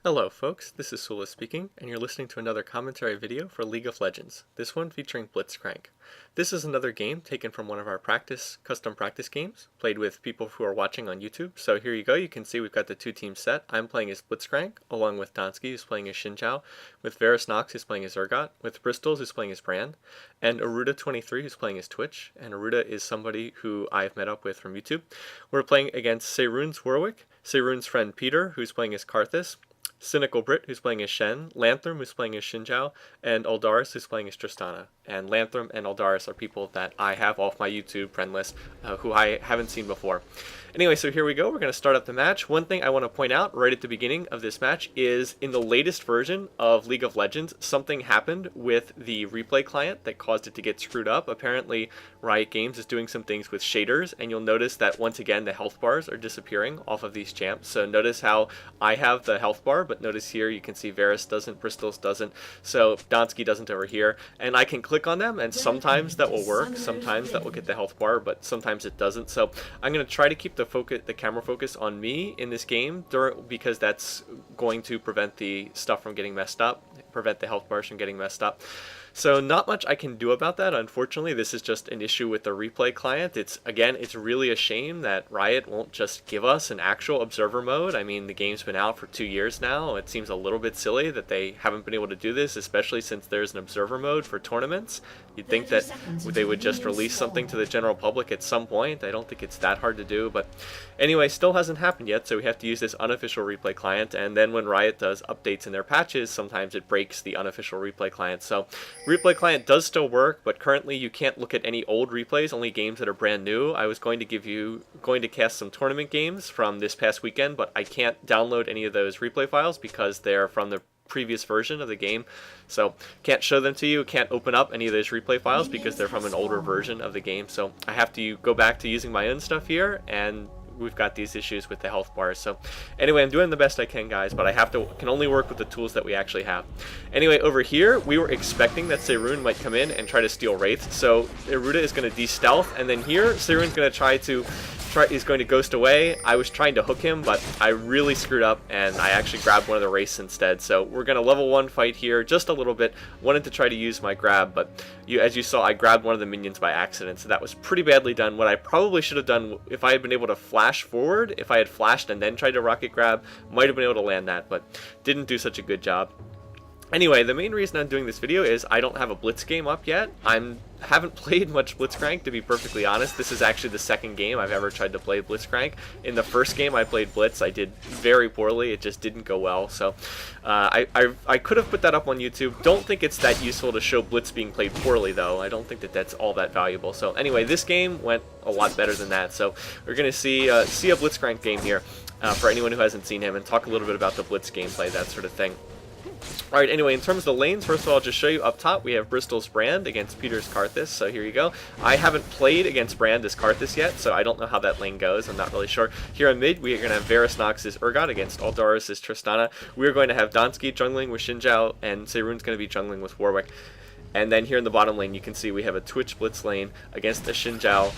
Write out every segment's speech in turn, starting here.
Hello folks, this is Sula speaking, and you're listening to another commentary video for League of Legends, this one featuring Blitzcrank. This is another game taken from one of our custom practice games, played with people who are watching on YouTube. So here you go, you can see we've got the two teams set. I'm playing as Blitzcrank, along with Donsky, who's playing as Xinjiao, with Varus Nox, who's playing as Urgot, with Bristols, who's playing as Brand, and Aruda23, who's playing as Twitch, and Aruda is somebody who I've met up with from YouTube. We're playing against Seirun's Warwick, Seirun's friend Peter, who's playing as Karthus, Cynical Brit, who's playing as Shen, Lanthrum, who's playing as Xinjiao, and Aldaris, who's playing as Tristana. And Lanthrum and Aldaris are people that I have off my YouTube friend list, who I haven't seen before. Anyway, so here we go. We're going to start up the match. One thing I want to point out right at the beginning of this match is in the latest version of League of Legends, something happened with the replay client that caused it to get screwed up. Apparently, Riot Games is doing some things with shaders, and you'll notice that once again the health bars are disappearing off of these champs. So notice how I have the health bar, but notice here you can see Varus doesn't, Bristols doesn't, so Donsky doesn't over here. And I can click on them, and sometimes that will work, sometimes that will get the health bar, but sometimes it doesn't. So I'm going to try to keep the camera focus on me in this game because that's going to prevent the stuff from getting messed up, prevent the health bars from getting messed up. So not much I can do about that. Unfortunately, this is just an issue with the replay client. It's really a shame that Riot won't just give us an actual observer mode. I mean, the game's been out for 2 years now. It seems a little bit silly that they haven't been able to do this, especially since there's an observer mode for tournaments. You'd think that they would just release something to the general public at some point. I don't think it's that hard to do, but anyway, still hasn't happened yet, so we have to use this unofficial replay client, and then when Riot does updates in their patches, sometimes it breaks the unofficial replay client. So replay client does still work, but currently you can't look at any old replays, only games that are brand new. I was going to cast some tournament games from this past weekend, but I can't download any of those replay files because they're from the previous version of the game, so can't show them to you, can't open up any of those replay files because they're from an older version of the game. So I have to go back to using my own stuff here, and we've got these issues with the health bars. So anyway, I'm doing the best I can, guys, but I can only work with the tools that we actually have. Anyway, over here we were expecting that Seirun might come in and try to steal Wraith, so Aruda is going to de-stealth, and then here Seirun's going to he's going to ghost away. I was trying to hook him, but I really screwed up, and I actually grabbed one of the Wraiths instead. So we're going to level 1 fight here just a little bit. Wanted to try to use my grab, but as you saw, I grabbed one of the minions by accident, so that was pretty badly done. What I probably should have done, if I had been able to flash forward, if I had flashed and then tried to rocket grab, might have been able to land that, but didn't do such a good job. Anyway, the main reason I'm doing this video is I don't have a Blitz game up yet. Haven't played much Blitzcrank, to be perfectly honest. This is actually the second game I've ever tried to play Blitzcrank. In the first game I played Blitz, I did very poorly. It just didn't go well. So I could have put that up on YouTube. Don't think it's that useful to show Blitz being played poorly, though. I don't think that that's all that valuable. So anyway, this game went a lot better than that. So we're going to see a Blitzcrank game here for anyone who hasn't seen him, and talk a little bit about the Blitz gameplay, that sort of thing. Alright, anyway, in terms of the lanes, first of all, I'll just show you up top, we have Bristol's Brand against Peter's Karthus, so here you go. I haven't played against Brand as Karthus yet, so I don't know how that lane goes, I'm not really sure. Here in mid, we are going to have Varus Nox's Urgot against Aldaris' Tristana. We are going to have Donsky jungling with Xinjiao, and Seirun's going to be jungling with Warwick. And then here in the bottom lane, you can see we have a Twitch Blitz lane against the Xinjiao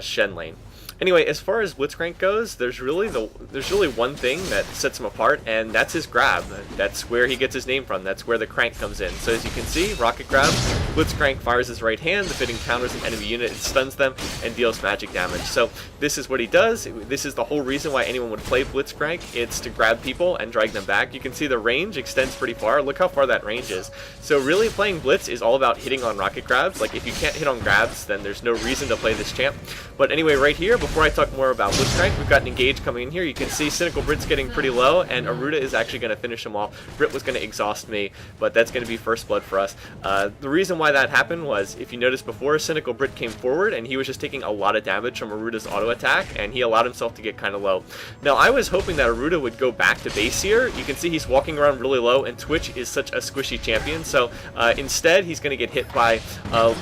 Shen lane. Anyway, as far as Blitzcrank goes, there's really one thing that sets him apart, and that's his grab. That's where he gets his name from. That's where the crank comes in. So as you can see, rocket grab, Blitzcrank fires his right hand, the fitting counters an enemy unit, it stuns them, and deals magic damage. So this is what he does. This is the whole reason why anyone would play Blitzcrank. It's to grab people and drag them back. You can see the range extends pretty far. Look how far that range is. So really playing Blitz is all about hitting on rocket grabs. Like, if you can't hit on grabs, then there's no reason to play this champ. But anyway, right here, before I talk more about Blitzcrank, we've got an engage coming in here. You can see Cynical Brit's getting pretty low, and Aruda is actually going to finish him off. Brit was going to exhaust me, but that's going to be first blood for us. The reason why that happened was, if you noticed before, Cynical Brit came forward, and he was just taking a lot of damage from Aruda's auto attack, and he allowed himself to get kind of low. Now, I was hoping that Aruda would go back to base here. You can see he's walking around really low, and Twitch is such a squishy champion, so instead he's going to get hit by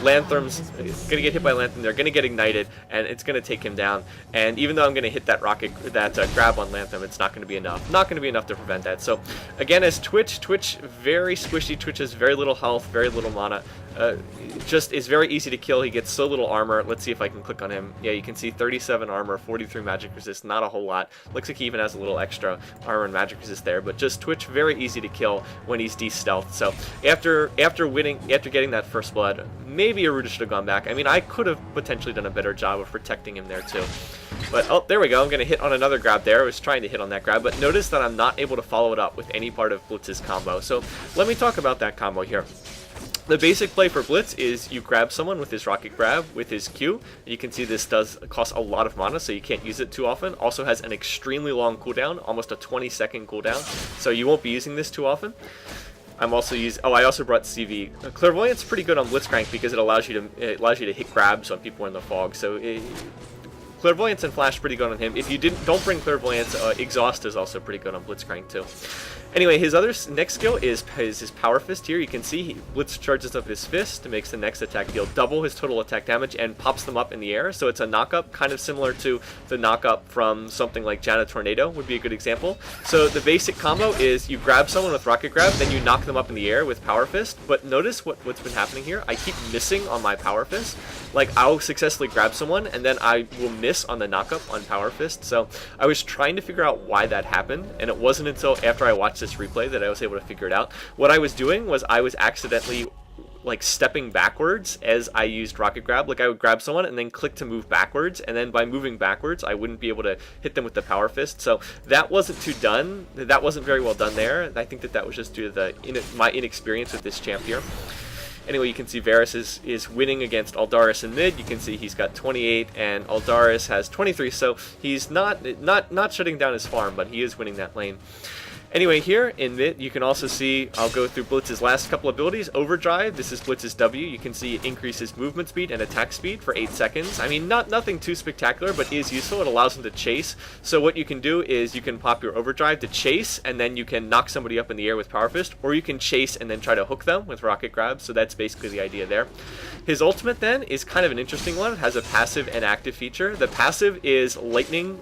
Lanthrum's. They're going to get ignited, and it's going to take him down. And even though I'm going to hit that grab on Lanthrum, it's not going to be enough. Not going to be enough to prevent that. So again, as Twitch very squishy. Twitch has very little health, very little mana. just is very easy to kill. He gets so little armor. Let's see if I can click on him. Yeah, you can see 37 armor, 43 magic resist, not a whole lot. Looks like he even has a little extra armor and magic resist there, but just Twitch very easy to kill when he's de-stealthed. So after getting that first blood, maybe Aruda should have gone back. I mean, I could have potentially done a better job of protecting him there too. But, oh, there we go. I'm going to hit on another grab there. I was trying to hit on that grab, but notice that I'm not able to follow it up with any part of Blitz's combo. So let me talk about that combo here. The basic play for Blitz is you grab someone with his rocket grab with his Q. You can see this does cost a lot of mana, so you can't use it too often. Also has an extremely long cooldown, almost a 20-second cooldown, so you won't be using this too often. I also brought CV. Clairvoyant's pretty good on Blitzcrank because it allows you to hit grabs on people in the fog. So Clairvoyance and Flash pretty good on him. If you don't bring Clairvoyance, Exhaust is also pretty good on Blitzcrank too. Anyway, his next skill is his Power Fist here. You can see Blitz charges up his fist, makes the next attack deal double his total attack damage, and pops them up in the air. So it's a knock-up, kind of similar to the knock-up from something like Janna Tornado would be a good example. So the basic combo is you grab someone with Rocket Grab, then you knock them up in the air with Power Fist. But notice what's been happening here. I keep missing on my Power Fist. Like, I'll successfully grab someone, and then I will miss on the knock-up on Power Fist. So I was trying to figure out why that happened, and it wasn't until after I watched this replay that I was able to figure it out. What I was doing was I was accidentally like stepping backwards as I used Rocket Grab. Like I would grab someone and then click to move backwards, and then by moving backwards I wouldn't be able to hit them with the Power Fist. So that wasn't that wasn't very well done there. I think that was just due to my inexperience with this champ here. Anyway, you can see Varus is winning against Aldaris in mid. You can see he's got 28 and Aldaris has 23, so he's not shutting down his farm, but he is winning that lane. Anyway, here in mid, you can also see, I'll go through Blitz's last couple abilities. Overdrive, this is Blitz's W. You can see it increases movement speed and attack speed for 8 seconds. I mean, nothing too spectacular, but is useful. It allows him to chase. So what you can do is you can pop your Overdrive to chase, and then you can knock somebody up in the air with Power Fist, or you can chase and then try to hook them with Rocket Grab. So that's basically the idea there. His ultimate then is kind of an interesting one. It has a passive and active feature. The passive is lightning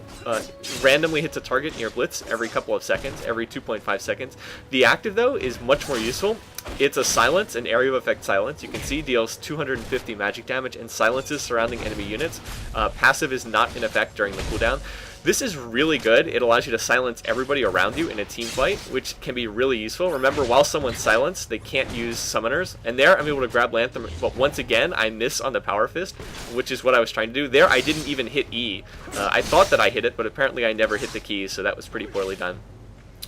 randomly hits a target near Blitz every couple of seconds, every 2.5 seconds. The active, though, is much more useful. It's a silence, an area of effect silence. You can see deals 250 magic damage and silences surrounding enemy units. Passive is not in effect during the cooldown. This is really good. It allows you to silence everybody around you in a team fight, which can be really useful. Remember, while someone's silenced, they can't use summoners. And there, I'm able to grab Lantham, but once again, I miss on the Power Fist, which is what I was trying to do. There, I didn't even hit E. I thought that I hit it, but apparently I never hit the keys, so that was pretty poorly done.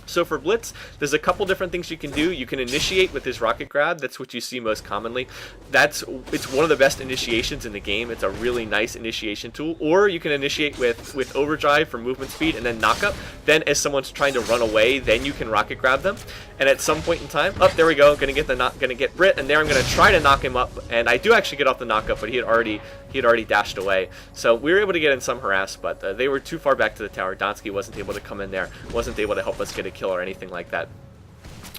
So for Blitz, there's a couple different things you can do. You can initiate with his Rocket Grab. That's what you see most commonly. It's one of the best initiations in the game. It's a really nice initiation tool. Or you can initiate with Overdrive for movement speed and then knock up. Then as someone's trying to run away, then you can Rocket Grab them. And at some point in time, there we go. Gonna get Brit, and there I'm gonna try to knock him up. And I do actually get off the knockup, but he had already dashed away. So we were able to get in some harass, but they were too far back to the tower. Donsky wasn't able to come in there, wasn't able to help us get a kill or anything like that.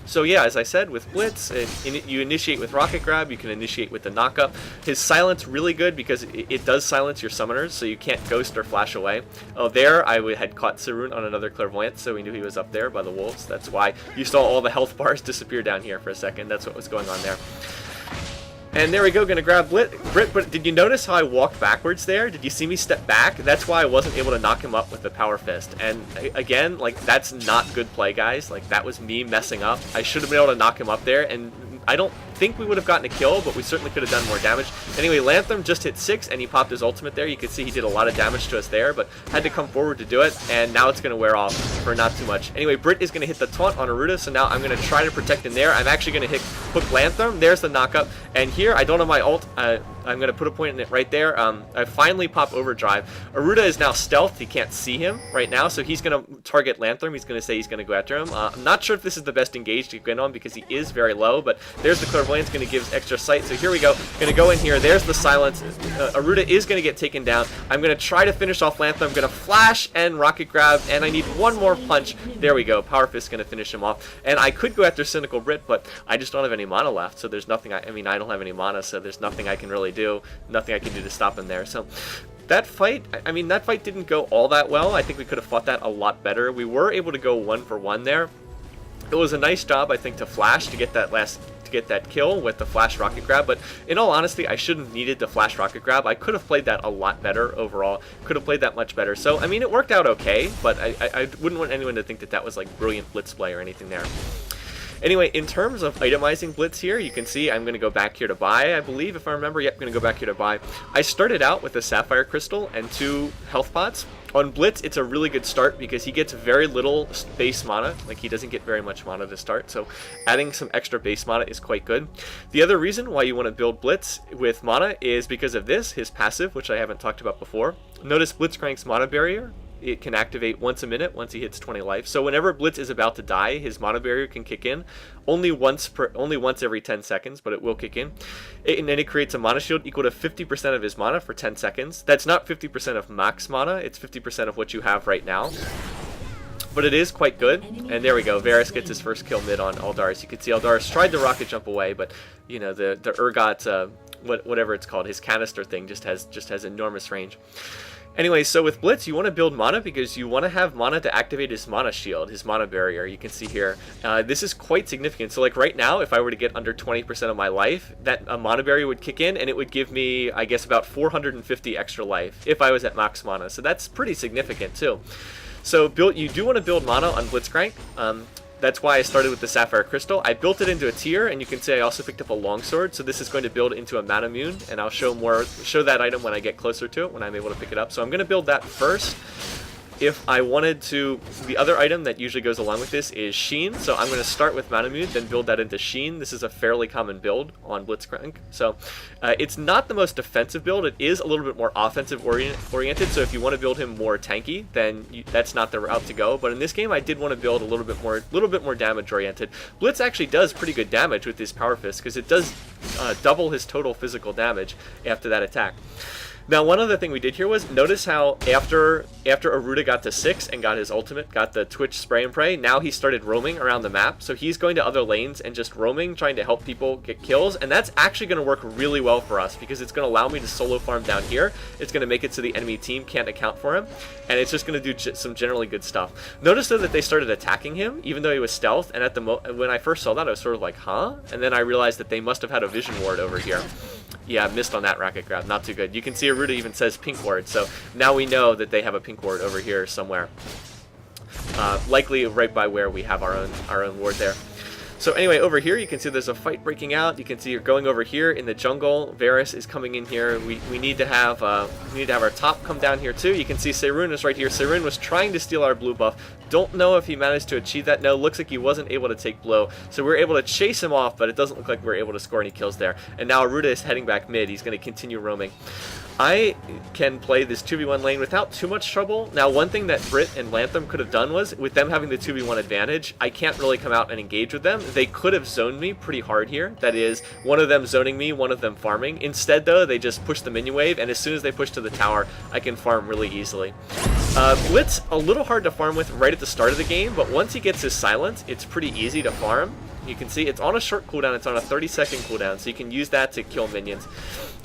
So yeah, as I said, with Blitz, you initiate with Rocket Grab, you can initiate with the knockup. His silence really good because it does silence your summoners, so you can't ghost or flash away. Oh, there I had caught Sarun on another Clairvoyant, so we knew he was up there by the wolves. That's why you saw all the health bars disappear down here for a second. That's what was going on there. And there we go, gonna grab Brit, but did you notice how I walked backwards there? Did you see me step back? That's why I wasn't able to knock him up with the Power Fist. And again, like, that's not good play, guys. Like, that was me messing up. I should have been able to knock him up there, and I don't think we would have gotten a kill, but we certainly could have done more damage. Anyway, Lantham just hit 6, and he popped his ultimate there. You could see he did a lot of damage to us there, but had to come forward to do it, and now it's going to wear off for not too much. Anyway, Brit is going to hit the taunt on Aruda, so now I'm going to try to protect him there. I'm actually going to hook Lantham. There's the knockup, and here, I don't have my ult. I'm going to put a point in it right there. I finally pop Overdrive. Aruda is now stealthed. He can't see him right now, so he's going to target Lantham. He's going to say he's going to go after him. I'm not sure if this is the best engage to get on because he is very low, but there's the Clairvoyance going to give extra sight. So here we go. Going to go in here. There's the silence. Aruda is going to get taken down. I'm going to try to finish off Lantham. I'm going to flash and Rocket Grab, and I need one more punch. There we go. Power Fist going to finish him off. And I could go after Cynical Brit, but I just don't have any mana left, so there's nothing. I mean, I don't have any mana, so there's nothing I can really do. Nothing I can do to stop him there. So that fight, I mean, that fight didn't go all that well. I think we could have fought that a lot better. We were able to go 1-for-1 there. It was a nice job, I think, to flash to get that last to get that kill with the flash rocket grab, but in all honesty, I shouldn't have needed the flash rocket grab. I could have played that a lot better overall, could have played that much better. So, I mean, it worked out okay, but I wouldn't want anyone to think that that was like brilliant blitz play or anything there. Anyway, in terms of itemizing Blitz here, you can see I'm going to go back here to buy, I believe, if I remember. Yep, I'm going to go back here to buy. I started out with a Sapphire Crystal and 2 health pots. On Blitz, it's a really good start because he gets very little base mana. Like, he doesn't get very much mana to start, so adding some extra base mana is quite good. The other reason why you want to build Blitz with mana is because of this, his passive, which I haven't talked about before. Notice Blitzcrank's mana barrier. It can activate once a minute once he hits 20 life. So whenever Blitz is about to die, his mana barrier can kick in only once every 10 seconds, but it will kick in. And then it creates a mana shield equal to 50% of his mana for 10 seconds. That's not 50% of max mana, it's 50% of what you have right now. But it is quite good. And there we go. Varus gets his first kill mid on Aldaris. You can see Aldaris tried to rocket jump away, but you know, the Urgot, whatever it's called, his canister thing just has enormous range. Anyway, so with Blitz, you want to build mana because you want to have mana to activate his mana shield, his mana barrier. You can see here. This is quite significant. So like right now, if I were to get under 20% of my life, that mana barrier would kick in and it would give me, I guess, about 450 extra life if I was at max mana. So that's pretty significant too. So you do want to build mana on Blitzcrank. That's why I started with the Sapphire Crystal. I built it into a tier, and you can see I also picked up a longsword, so this is going to build into a mana mune, and I'll show that item when I get closer to it, when I'm able to pick it up. So I'm going to build that first. If I wanted to, the other item that usually goes along with this is Sheen, so I'm going to start with Mana Mune, then build that into Sheen. This is a fairly common build on Blitzcrank, so it's not the most defensive build. It is a little bit more offensive oriented, so if you want to build him more tanky, then that's not the route to go. But in this game, I did want to build a little bit more damage oriented. Blitz actually does pretty good damage with his Power Fist because it does double his total physical damage after that attack. Now, one other thing we did here was notice how after Aruda got to 6 and got his ultimate, got the Twitch spray and pray, now he started roaming around the map. So he's going to other lanes and just roaming, trying to help people get kills. And that's actually going to work really well for us because it's going to allow me to solo farm down here. It's going to make it so the enemy team can't account for him. And it's just going to do some generally good stuff. Notice though that they started attacking him, even though he was stealth. And when I first saw that, I was sort of like, huh? And then I realized that they must have had a vision ward over here. Yeah, missed on that rocket grab. Not too good. You can see Aruda even says pink ward, so now we know that they have a pink ward over here somewhere. Likely right by where we have our own ward there. So anyway, over here you can see there's a fight breaking out. You can see you're going over here in the jungle. Varus is coming in here. We need to have our top come down here too. You can see Seirun is right here. Seirun was trying to steal our blue buff. Don't know if he managed to achieve that. No, looks like he wasn't able to take blow. So we were able to chase him off, but it doesn't look like we were able to score any kills there. And now Aruda is heading back mid. He's going to continue roaming. I can play this 2v1 lane without too much trouble. Now, one thing that Brit and Lantham could have done was, with them having the 2v1 advantage, I can't really come out and engage with them. They could have zoned me pretty hard here. That is, one of them zoning me, one of them farming. Instead, though, they just push the minion wave, and as soon as they push to the tower, I can farm really easily. Blitz, a little hard to farm with right at the start of the game, but once he gets his silence, it's pretty easy to farm. You can see it's on a short cooldown, it's on a 30-second cooldown, so you can use that to kill minions.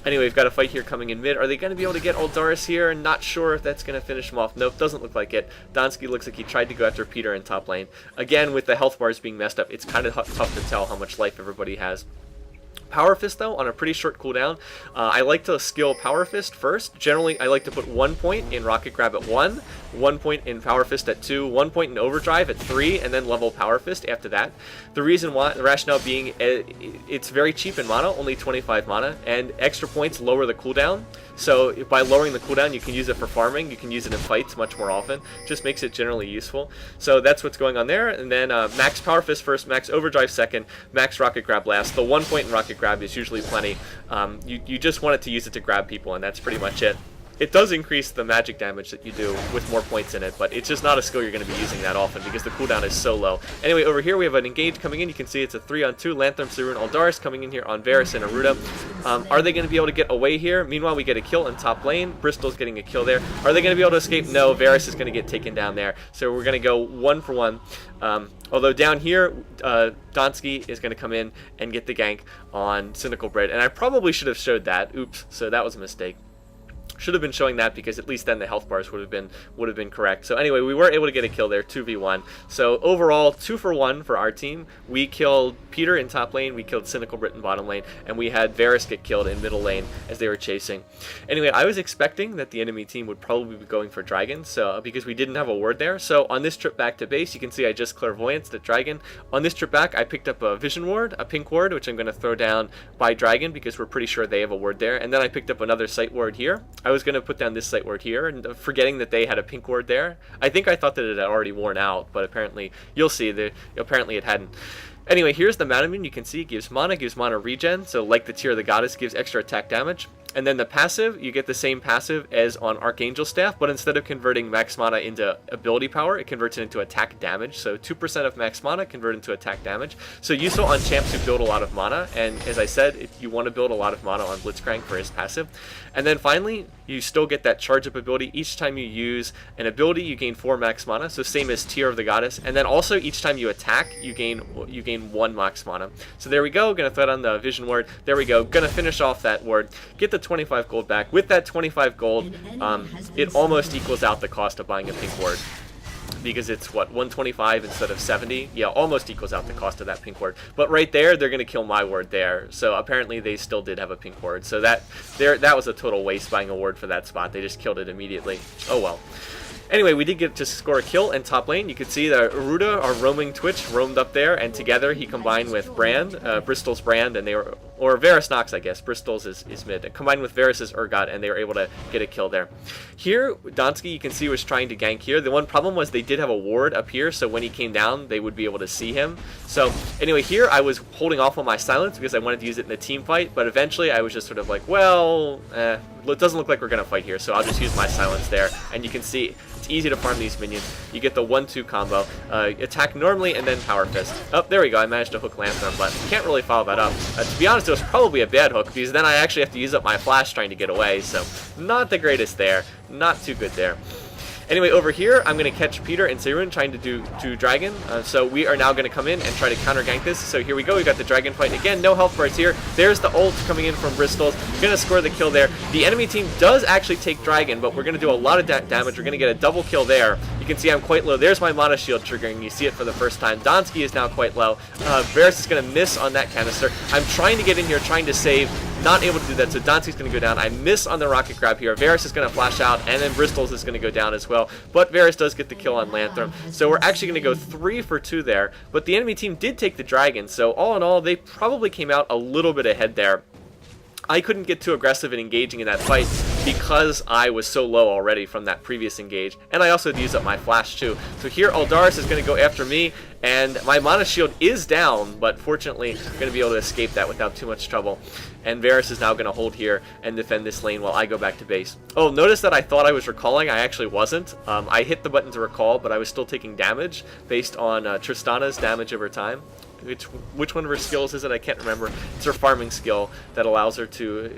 Anyway, we've got a fight here coming in mid. Are they going to be able to get Aldaris here? Not sure if that's going to finish him off. Nope, doesn't look like it. Donsky looks like he tried to go after Peter in top lane. Again, with the health bars being messed up, it's kind of tough to tell how much life everybody has. Power Fist, though, on a pretty short cooldown. I like to skill Power Fist first. Generally, I like to put 1 point in Rocket Grab at 1, 1 point in Power Fist at 2, 1 point in Overdrive at 3, and then level Power Fist after that. The reason why, the rationale being, it's very cheap in mana, only 25 mana, and extra points lower the cooldown. So by lowering the cooldown, you can use it for farming, you can use it in fights much more often. Just makes it generally useful. So that's what's going on there. And then max Power Fist first, max Overdrive second, max Rocket Grab last. The 1 point in Rocket Grab is usually plenty. You just want it to use it to grab people, and that's pretty much it. It does increase the magic damage that you do with more points in it, but it's just not a skill you're going to be using that often because the cooldown is so low. Anyway, over here we have an engage coming in. You can see it's a 3-on-2. Lantham, Seirun, Aldaris coming in here on Varus and Aruda. Are they going to be able to get away here? Meanwhile, we get a kill in top lane. Bristol's getting a kill there. Are they going to be able to escape? No, Varus is going to get taken down there. So we're going to go 1 for 1. Although down here, Donsky is going to come in and get the gank on Cynical Bread. And I probably should have showed that. Oops, so that was a mistake. Should have been showing that because at least then the health bars would have been correct. So anyway, we were able to get a kill there, 2v1. So overall, 2 for 1 for our team. We killed Peter in top lane, we killed Cynical Brit in bottom lane, and we had Varus get killed in middle lane as they were chasing. Anyway, I was expecting that the enemy team would probably be going for Dragon, so because we didn't have a ward there. So on this trip back to base, you can see I just clairvoyanced at Dragon. On this trip back, I picked up a vision ward, a pink ward, which I'm going to throw down by Dragon because we're pretty sure they have a ward there. And then I picked up another sight ward here. I was going to put down this sight ward here, and forgetting that they had a pink ward there. I think I thought that it had already worn out, but apparently, you'll see that apparently it hadn't. Anyway, here's the mana mune. You can see it gives mana regen, so like the Tear of the Goddess, gives extra attack damage. And then the passive, you get the same passive as on Archangel Staff, but instead of converting max mana into ability power, it converts it into attack damage. So 2% of max mana convert into attack damage. So useful on champs who build a lot of mana, and as I said, if you want to build a lot of mana on Blitzcrank for his passive. And then finally, you still get that charge up ability. Each time you use an ability, you gain 4 max mana, so same as Tear of the Goddess. And then also each time you attack, you gain 1 max mana. So there we go, gonna throw down the vision ward. There we go, gonna finish off that ward, get the 25 gold back. With that 25 gold, it almost equals out the cost of buying a pink ward, because it's what, 125 instead of 70. Yeah, almost equals out the cost of that pink ward. But right there, they're gonna kill my ward there. So apparently they still did have a pink ward. So that was a total waste buying a ward for that spot. They just killed it immediately. Oh well. Anyway, we did get to score a kill in top lane. You can see that Aruda, our roaming Twitch, roamed up there, and together he combined with Brand, Bristol's Brand, and they were, or Varus Nox, I guess. Bristol's is mid. Combined with Varus's Urgot, and they were able to get a kill there. Here, Donsky, you can see, was trying to gank here. The one problem was they did have a ward up here, so when he came down, they would be able to see him. So anyway, here I was holding off on my silence because I wanted to use it in a team fight, but eventually I was just sort of like, well, it doesn't look like we're going to fight here, so I'll just use my silence there. And you can see it's easy to farm these minions. You get the 1-2 combo. Attack normally and then Power Fist. Oh, there we go. I managed to hook Lanthorn, but can't really follow that up. To be honest, it was probably a bad hook because then I actually have to use up my flash trying to get away, so not the greatest there. Not too good there. Anyway, over here, I'm going to catch Peter and Seirun trying to do Dragon. So we are now going to come in and try to counter gank this. So here we go. We got the Dragon fight. Again, no health bars here. There's the ult coming in from Bristol's. Going to score the kill there. The enemy team does actually take Dragon, but we're going to do a lot of damage. We're going to get a double kill there. You can see I'm quite low. There's my mana shield triggering. You see it for the first time. Donsky is now quite low. Varus is going to miss on that canister. I'm trying to get in here, trying to save. Not able to do that, so Donsky's going to go down. I miss on the rocket grab here. Varus is going to flash out, and then Bristol's is going to go down as well. But Varus does get the kill on Lanthorn. So we're actually going to go 3 for 2 there. But the enemy team did take the Dragon, so all in all, they probably came out a little bit ahead there. I couldn't get too aggressive in engaging in that fight because I was so low already from that previous engage, and I also had to use up my flash too. So here Aldaris is going to go after me, and my mana shield is down, but fortunately I'm going to be able to escape that without too much trouble. And Varus is now going to hold here and defend this lane while I go back to base. Oh, notice that I thought I was recalling. I actually wasn't. I hit the button to recall, but I was still taking damage based on Tristana's damage over time. Which one of her skills is it? I can't remember. It's her farming skill that allows her to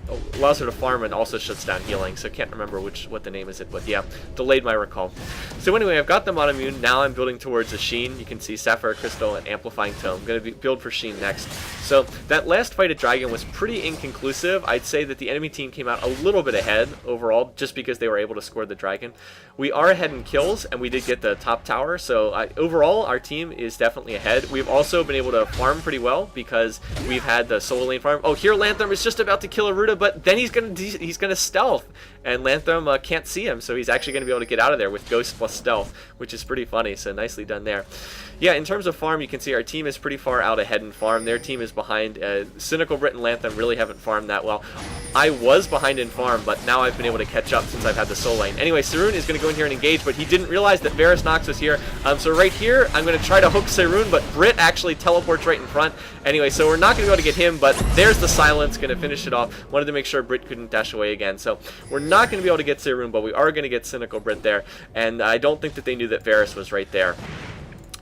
farm and also shuts down healing. So I can't remember what the name is. But yeah, delayed my recall. So anyway, I've got the mana mune. Now I'm building towards a Sheen. You can see Sapphire Crystal and Amplifying Tome. I'm going to build for Sheen next. So that last fight at Dragon was pretty inconclusive. I'd say that the enemy team came out a little bit ahead overall, just because they were able to score the Dragon. We are ahead in kills, and we did get the top tower. So overall, our team is definitely ahead. We've also been able to farm pretty well because we've had the solo lane farm. Oh, here Lanthorn is just about to kill Aruda, but then he's gonna stealth, and Lanthorn can't see him, so he's actually gonna be able to get out of there with Ghost plus Stealth, which is pretty funny. So nicely done there. Yeah, in terms of farm, you can see our team is pretty far out ahead in farm. Their team is behind. Cynical Brit and Lanthorn really haven't farmed that well. I was behind in farm, but now I've been able to catch up since I've had the soul lane. Anyway, Seirun is going to go in here and engage, but he didn't realize that Varus Nox was here. So right here, I'm going to try to hook Seirun, but Brit actually teleports right in front. Anyway, so we're not going to be able to get him, but there's the silence, going to finish it off. Wanted to make sure Brit couldn't dash away again. So we're not going to be able to get Seirun, but we are going to get Cynical Brit there, and I don't think that they knew that Varus was right there.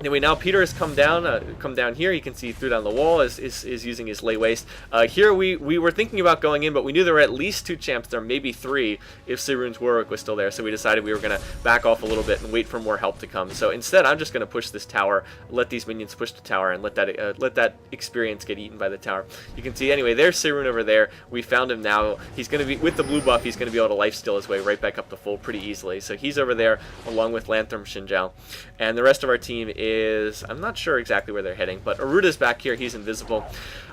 Anyway, now Peter has come down here. You can see through down the wall is using his lay waste. Here we were thinking about going in, but we knew there were at least 2 champs there, maybe 3, if Seirun's Warwick was still there. So we decided we were going to back off a little bit and wait for more help to come. So instead, I'm just going to push this tower, let these minions push the tower, and let that experience get eaten by the tower. You can see, anyway, there's Seirun over there. We found him now. He's going to be, with the blue buff, he's going to be able to lifesteal his way right back up to full pretty easily. So he's over there, along with Lanthorn Shinjao. And the rest of our team is, I'm not sure exactly where they're heading, but Aruda's back here. He's invisible.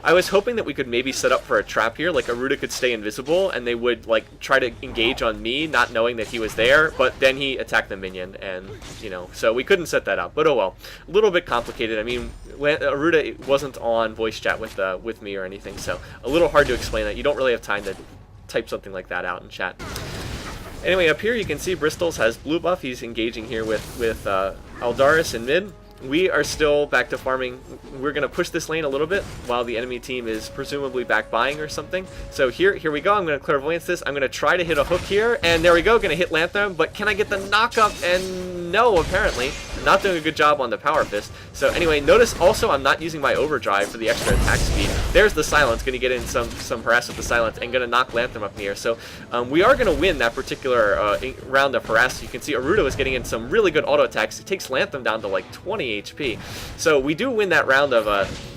I was hoping that we could maybe set up for a trap here, like Aruda could stay invisible and they would like try to engage on me, not knowing that he was there, but then he attacked the minion, and you know, so we couldn't set that up. But oh well, a little bit complicated. I mean, Aruda wasn't on voice chat with me or anything, so a little hard to explain that. You don't really have time to type something like that out in chat. Anyway, up here you can see Bristles has blue buff. He's engaging here with Aldaris in mid. We are still back to farming. We're going to push this lane a little bit while the enemy team is presumably back buying or something. So here we go. I'm going to clairvoyance this. I'm going to try to hit a hook here, and there we go. Going to hit Lanthorn, but can I get the knock-up? And no, apparently. Not doing a good job on the power fist. So anyway, notice also I'm not using my overdrive for the extra attack speed. There's the silence. Going to get in some harass with the silence and going to knock Lanthorn up in the air. So we are going to win that particular round of harass. You can see Aruda was getting in some really good auto attacks. It takes Lanthorn down to like 20 HP. So we do win that round of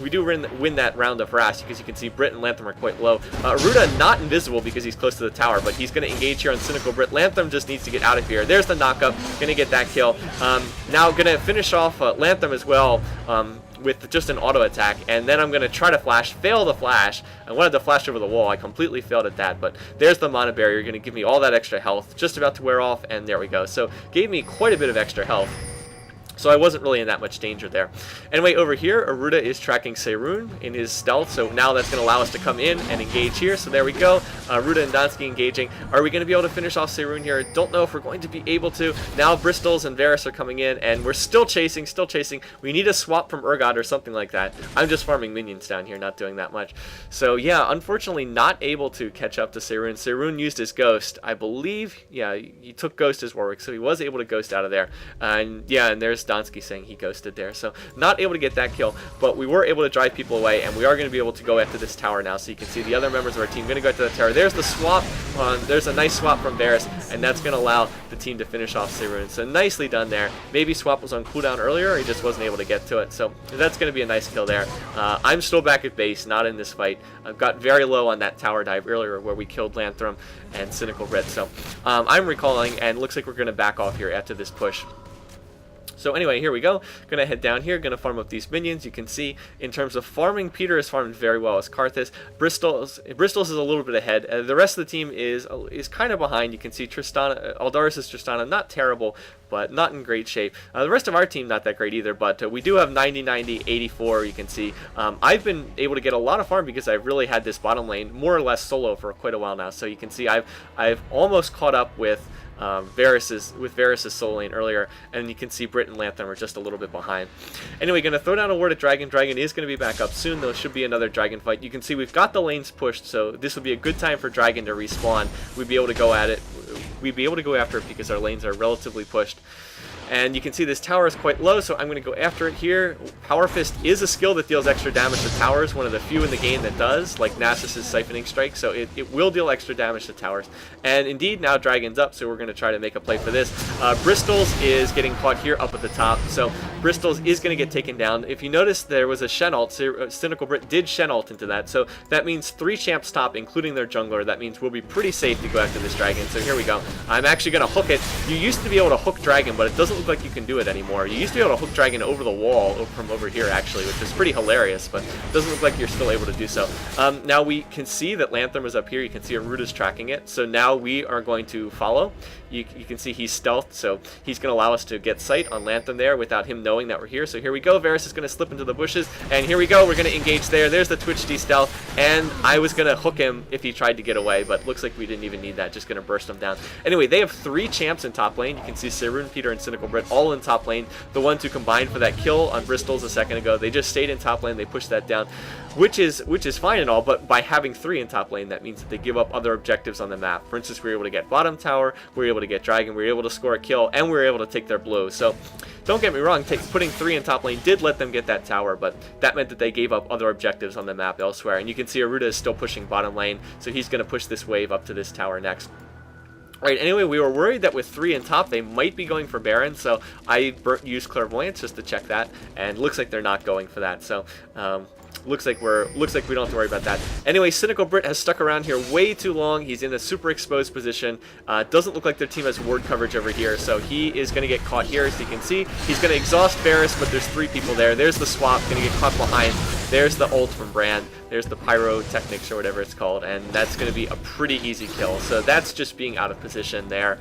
win that round of harass, because you can see Brit and Lanthorn are quite low. Aruda not invisible because he's close to the tower, but he's going to engage here on Cynical Brit. Lanthorn just needs to get out of here. There's the knockup. Going to get that kill. Now going to finish off Lanthorn as well with just an auto attack, and then I'm going to try to flash, fail the flash. I wanted to flash over the wall. I completely failed at that, but there's the mana barrier. Going to give me all that extra health, just about to wear off, and there we go. So gave me quite a bit of extra health. So I wasn't really in that much danger there. Anyway, over here, Aruda is tracking Seirun in his stealth, so now that's going to allow us to come in and engage here. So there we go. Aruda and Donsky engaging. Are we going to be able to finish off Seirun here? Don't know if we're going to be able to. Now Bristles and Varus are coming in, and we're still chasing, We need a swap from Urgot or something like that. I'm just farming minions down here, not doing that much. So yeah, unfortunately not able to catch up to Seirun. Seirun used his Ghost, I believe. Yeah, he took Ghost as Warwick, so he was able to Ghost out of there. And yeah, and there's Donsky saying he ghosted there, so not able to get that kill, but we were able to drive people away, and we are going to be able to go after this tower now. So you can see the other members of our team going to go after the tower. There's the swap. There's a nice swap from Varus, and that's going to allow the team to finish off Seirun. So nicely done there. Maybe swap was on cooldown earlier, or he just wasn't able to get to it. So that's going to be a nice kill there. I'm still back at base, not in this fight. I've got very low on that tower dive earlier where we killed Lanthorn and Cynical Red. So I'm recalling, and looks like we're going to back off here after this push. So anyway, here we go. Gonna head down here, gonna farm up these minions. You can see in terms of farming, Peter is farmed very well as Karthus. Bristles is a little bit ahead. The rest of the team is kind of behind. You can see Tristana, Aldaris' Tristana, not terrible, but not in great shape. The rest of our team not that great either, but we do have 90, 90, 84. You can see I've been able to get a lot of farm because I've really had this bottom lane more or less solo for quite a while now. So you can see I've almost caught up with Varus's solo lane earlier, and you can see Brit and Lanthorn are just a little bit behind. Anyway, going to throw down a ward at Dragon. Dragon is going to be back up soon. There should be another Dragon fight. You can see we've got the lanes pushed, so this would be a good time for Dragon to respawn. We'd be able to go at it. We'd be able to go after it because our lanes are relatively pushed. And you can see this tower is quite low, so I'm going to go after it here. Power Fist is a skill that deals extra damage to towers, one of the few in the game that does, like Nasus' Siphoning Strike, so it will deal extra damage to towers. And indeed, now Dragon's up, so we're going to try to make a play for this. Bristles is getting caught here up at the top, so Bristles is going to get taken down. If you notice, there was a Shen ult, Cynical Brit did Shen ult into that, so that means 3 champs top, including their jungler. That means we'll be pretty safe to go after this Dragon, so here we go. I'm actually going to hook it. You used to be able to hook Dragon, but it doesn't look like you can do it anymore. You used to be able to hook Dragon over the wall from over here, actually, which is pretty hilarious, but it doesn't look like you're still able to do so. Now we can see that Lanthorn is up here. You can see Aruda's tracking it, so now we are going to follow. You can see he's stealthed, so he's going to allow us to get sight on Lanthorn there without him knowing that we're here. So here we go. Varus is going to slip into the bushes, and here we go. We're going to engage there. There's the Twitch D stealth, and I was going to hook him if he tried to get away, but looks like we didn't even need that. Just going to burst him down. Anyway, they have 3 champs in top lane. You can see Seirun, Peter, and Cynical Brit all in top lane. The ones who combined for that kill on Bristles a second ago, they just stayed in top lane. They pushed that down, which is fine and all, but by having 3 in top lane, that means that they give up other objectives on the map. For instance, we were able to get bottom tower, we were able to get Dragon, we were able to score a kill, and we were able to take their blue. So don't get me wrong, putting 3 in top lane did let them get that tower, but that meant that they gave up other objectives on the map elsewhere. And you can see Aruda is still pushing bottom lane, so he's going to push this wave up to this tower next. Right, anyway, we were worried that with 3 in top, they might be going for Baron, so I used Clairvoyance just to check that, and looks like they're not going for that, so looks like we don't have to worry about that. Anyway, Cynical Brit has stuck around here way too long. He's in a super exposed position. Doesn't look like their team has ward coverage over here, so he is going to get caught here, as you can see. He's going to exhaust Varus, but there's 3 people there. There's the swap, going to get caught behind. There's the ult from Brand. There's the Pyrotechnics, or whatever it's called, and that's going to be a pretty easy kill. So that's just being out of position there.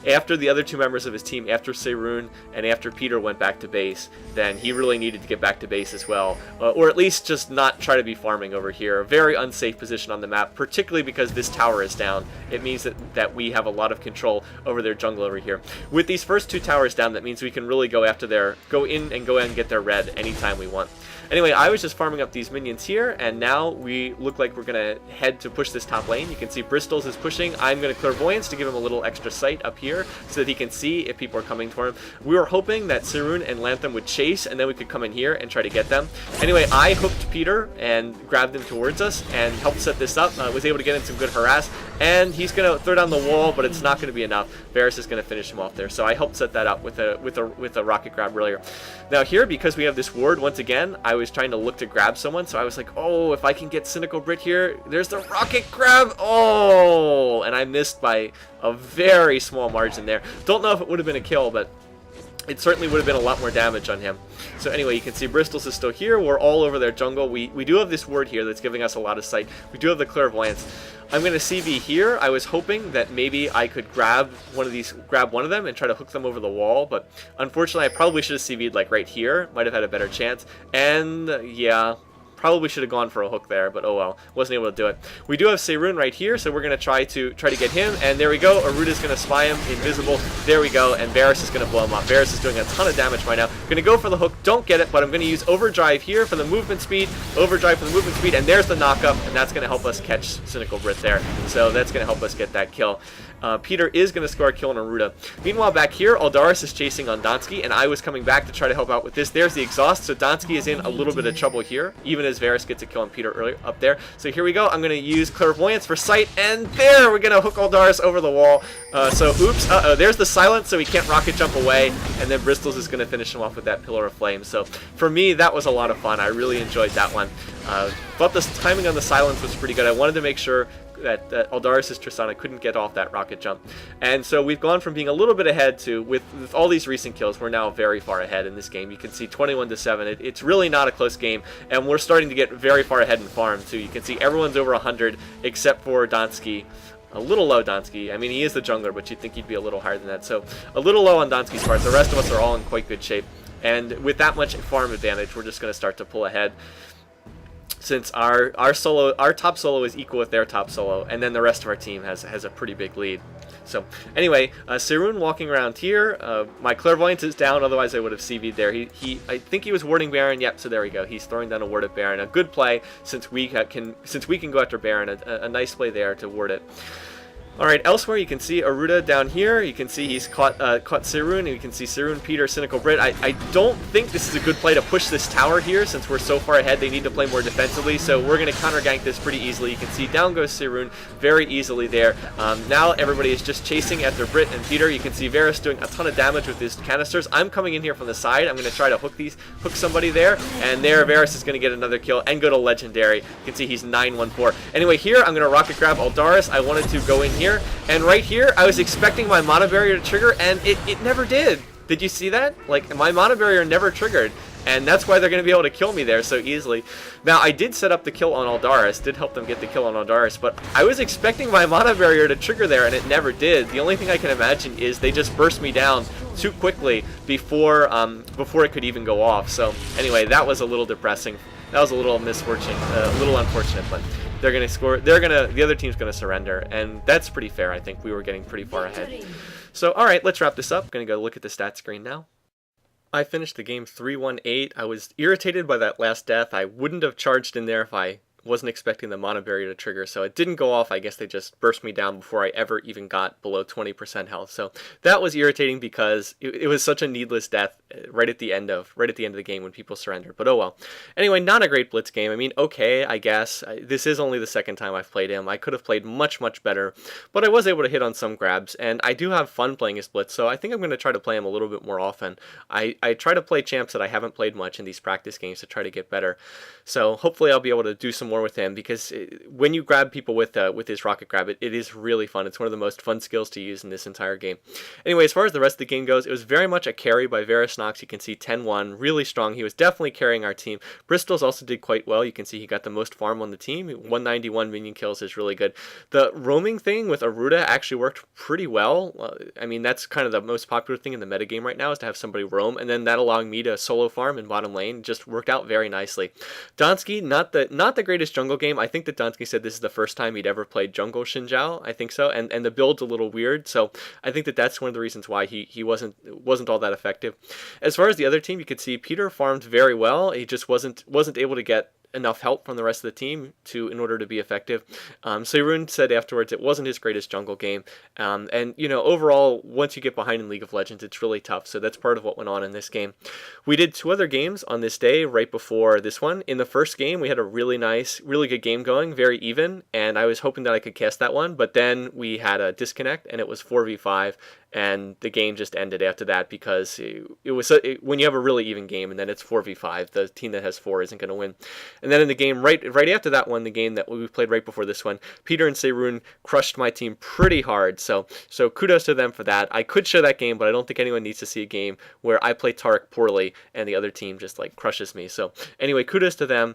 After the other 2 members of his team, after Seirun and after Peter went back to base, then he really needed to get back to base as well. Or at least just not try to be farming over here. A very unsafe position on the map, particularly because this tower is down. It means that we have a lot of control over their jungle over here. With these first 2 towers down, that means we can really go in and get their red anytime we want. Anyway, I was just farming up these minions here, and now we look like we're going to head to push this top lane. You can see Bristol's is pushing. I'm going to Clairvoyance to give him a little extra sight up here so that he can see if people are coming for him. We were hoping that Seirun and Lantham would chase, and then we could come in here and try to get them. Anyway, I hooked Peter and grabbed him towards us and helped set this up. Was able to get in some good harass, and he's going to throw down the wall, but it's not going to be enough. Varus is going to finish him off there, so I helped set that up with a rocket grab earlier. Now here, because we have this ward, once again, I was trying to look to grab someone, so I was like, oh, if I can get Cynical Brit here, there's the rocket grab, oh, and I missed by a very small margin there. Don't know if it would have been a kill, but it certainly would have been a lot more damage on him. So anyway, you can see Bristol's is still here. We're all over their jungle. We do have this ward here that's giving us a lot of sight. We do have the Clairvoyance. I'm going to CV here. I was hoping that maybe I could grab one of them and try to hook them over the wall, but unfortunately I probably should have CV'd like right here. Might have had a better chance. And yeah, probably should have gone for a hook there, but oh well, wasn't able to do it. We do have Seirun right here, so we're going to try to get him, and there we go. Aruda's going to spy him, invisible. There we go, and Varus is going to blow him up. Varus is doing a ton of damage right now. Going to go for the hook, don't get it, but I'm going to use Overdrive here for the movement speed. Overdrive for the movement speed, and there's the knockup, and that's going to help us catch Cynical Brit there. So that's going to help us get that kill. Peter is going to score a kill on Aruda. Meanwhile, back here, Aldaris is chasing on Donsky, and I was coming back to try to help out with this. There's the exhaust, so Donsky is in a little bit of trouble here, even as Varus gets a kill on Peter earlier up there. So here we go. I'm going to use Clairvoyance for sight, and there, we're going to hook Aldaris over the wall. So oops, there's the silence, so he can't rocket jump away, and then Bristol's is going to finish him off with that Pillar of Flame. So for me, that was a lot of fun. I really enjoyed that one. Thought the timing on the silence was pretty good. I wanted to make sure that Aldaris' Tristana couldn't get off that rocket jump. And so we've gone from being a little bit ahead to, with all these recent kills, we're now very far ahead in this game. You can see 21-7. It's really not a close game, and we're starting to get very far ahead in farm too. You can see everyone's over 100 except for Donsky. A little low, Donsky. I mean, he is the jungler, but you'd think he'd be a little higher than that. So a little low on Donsky's part. The rest of us are all in quite good shape. And with that much farm advantage, we're just going to start to pull ahead, since our top solo is equal with their top solo, and then the rest of our team has a pretty big lead. So anyway, Seirun walking around here. My Clairvoyance is down, otherwise I would have CV'd there. I think he was warding Baron. Yep, so there we go. He's throwing down a ward at Baron. A good play, since we can go after Baron. A nice play there to ward it. Alright, elsewhere you can see Aruda down here. You can see he's caught Seirun, and you can see Seirun, Peter, Cynical Brit. I don't think this is a good play to push this tower here, since we're so far ahead. They need to play more defensively, so we're going to counter gank this pretty easily. You can see down goes Seirun very easily there. Now everybody is just chasing after Brit and Peter. You can see Varus doing a ton of damage with his canisters. I'm coming in here from the side. I'm going to try to hook somebody there, and there Varus is going to get another kill and go to Legendary. You can see he's 9-1-4. Anyway, here I'm going to rocket grab Aldaris. I wanted to go in here, and right here I was expecting my mana barrier to trigger, and it never did. Did you see that? Like, my mana barrier never triggered, and that's why they're going to be able to kill me there so easily. Now, I did set up the kill on Aldaris, did help them get the kill on Aldaris, but I was expecting my mana barrier to trigger there, and it never did. The only thing I can imagine is they just burst me down too quickly before it could even go off. So anyway, that was a little depressing. That was a little misfortune, a little unfortunate, but they're going to score. The other team's going to surrender, and that's pretty fair. I think we were getting pretty far ahead. So, all right, let's wrap this up. I'm going to go look at the stat screen now. I finished the game 3-1-8. I was irritated by that last death. I wouldn't have charged in there if I wasn't expecting the mana barrier to trigger, so it didn't go off. I guess they just burst me down before I ever even got below 20% health. So that was irritating because it was such a needless death right at the end of the game when people surrendered. But oh well. Anyway, not a great Blitz game. I mean, okay, I guess. This is only the second time I've played him. I could have played much, much better, but I was able to hit on some grabs, and I do have fun playing as Blitz, so I think I'm going to try to play him a little bit more often. I try to play champs that I haven't played much in these practice games to try to get better. So hopefully I'll be able to do some more with him, because when you grab people with his rocket grab, it is really fun. It's one of the most fun skills to use in this entire game. Anyway, as far as the rest of the game goes, it was very much a carry by Varusnox. You can see 10-1, really strong. He was definitely carrying our team. Bristol's also did quite well. You can see he got the most farm on the team. 191 minion kills is really good. The roaming thing with Aruda actually worked pretty well. I mean, that's kind of the most popular thing in the metagame right now, is to have somebody roam, and then that allowing me to solo farm in bottom lane just worked out very nicely. Donsky, not the greatest jungle game. I think that Donsky said this is the first time he'd ever played jungle Xinjiao. I think so, and the build's a little weird, so I think that that's one of the reasons why he wasn't all that effective. As far as the other team, you could see Peter farmed very well. He just wasn't able to get enough help from the rest of the team in order to be effective. Seirun said afterwards it wasn't his greatest jungle game, and you know, overall, once you get behind in League of Legends, it's really tough. So that's part of what went on in this game. We did 2 other games on this day right before this one. In the first game, we had a really good game going, very even, and I was hoping that I could cast that one, but then we had a disconnect and it was 4v5. And the game just ended after that, because it was when you have a really even game and then it's 4v5, the team that has 4 isn't going to win. And then in the game right after that one, the game that we played right before this one, Peter and Seirun crushed my team pretty hard. So kudos to them for that. I could show that game, but I don't think anyone needs to see a game where I play Taric poorly and the other team just like crushes me. So anyway, kudos to them.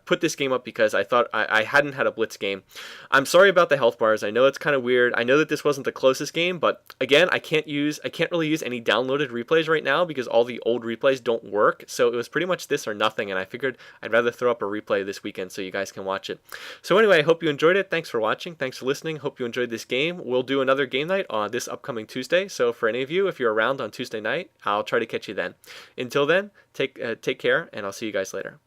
Put this game up because I thought I hadn't had a Blitz game. I'm sorry about the health bars. I know it's kind of weird. I know that this wasn't the closest game, but again, I can't really use any downloaded replays right now because all the old replays don't work. So it was pretty much this or nothing, and I figured I'd rather throw up a replay this weekend so you guys can watch it. So anyway, I hope you enjoyed it. Thanks for watching. Thanks for listening. Hope you enjoyed this game. We'll do another game night on this upcoming Tuesday. So for any of you, if you're around on Tuesday night, I'll try to catch you then. Until then, take care, and I'll see you guys later.